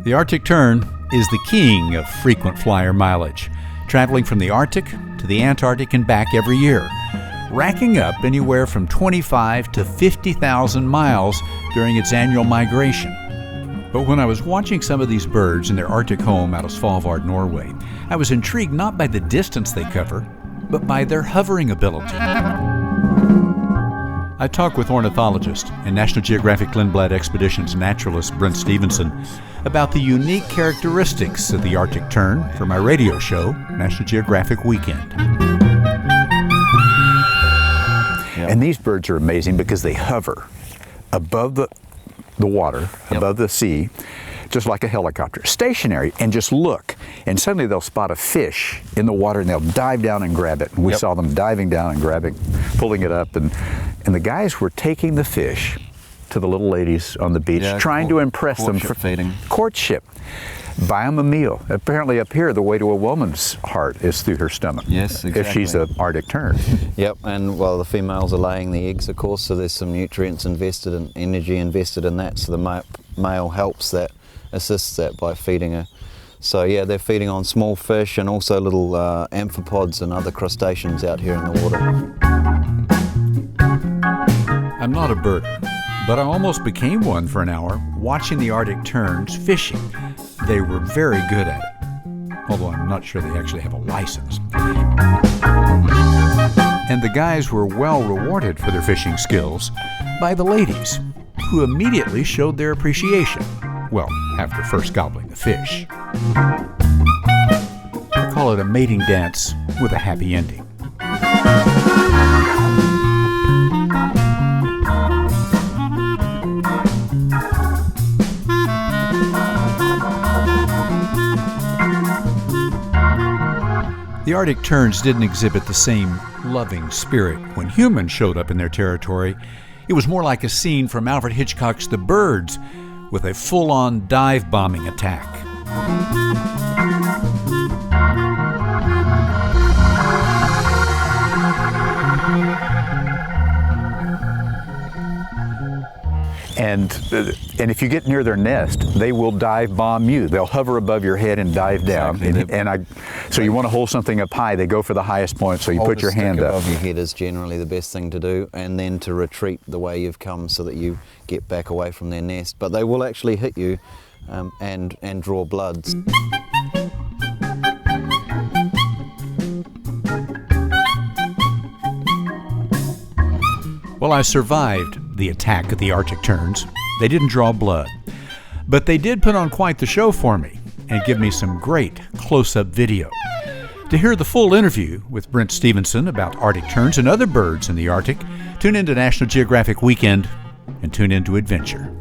The Arctic tern is the king of frequent flyer mileage, traveling from the Arctic to the Antarctic and back every year, racking up anywhere from 25 to 50,000 miles during its annual migration. But when I was watching some of these birds in their Arctic home out of Svalbard, Norway, I was intrigued not by the distance they cover, but by their hovering ability. I talked with ornithologist and National Geographic Lindblad Expeditions naturalist Brent Stevenson about the unique characteristics of the Arctic tern for my radio show, National Geographic Weekend. And these birds are amazing because they hover above the water, above the sea, just like a helicopter, stationary, and just look. And suddenly they'll spot a fish in the water and they'll dive down and grab it. And we saw them diving down and grabbing, pulling it up. And the guys were taking the fish to the little ladies on the beach, trying to impress them for feeding. Courtship. Buy them a meal. Apparently up here, the way to a woman's heart is through her stomach. Yes, exactly. If she's an Arctic tern. Yep, and well, the females are laying the eggs, of course, so there's some nutrients invested and energy invested in that, so the male helps that, assists that by feeding her. So yeah, they're feeding on small fish and also little amphipods and other crustaceans out here in the water. I'm not a birder, but I almost became one for an hour watching the Arctic terns fishing. They were very good at it, although I'm not sure they actually have a license. And the guys were well rewarded for their fishing skills by the ladies, who immediately showed their appreciation. Well, after first gobbling the fish. I call it a mating dance with a happy ending. The Arctic terns didn't exhibit the same loving spirit when humans showed up in their territory. It was more like a scene from Alfred Hitchcock's The Birds, with a full-on dive-bombing attack. And if you get near their nest, they will dive bomb you. They'll hover above your head and dive down. Exactly. So you want to hold something up high, they go for the highest point, so you put your hand up. Above your head is generally the best thing to do, and then to retreat the way you've come so that you get back away from their nest. But they will actually hit you and draw bloods. Well, I survived the attack of the Arctic terns. They didn't draw blood, but they did put on quite the show for me and give me some great close-up video. To hear the full interview with Brent Stevenson about Arctic terns and other birds in the Arctic, tune into National Geographic Weekend and tune into Adventure.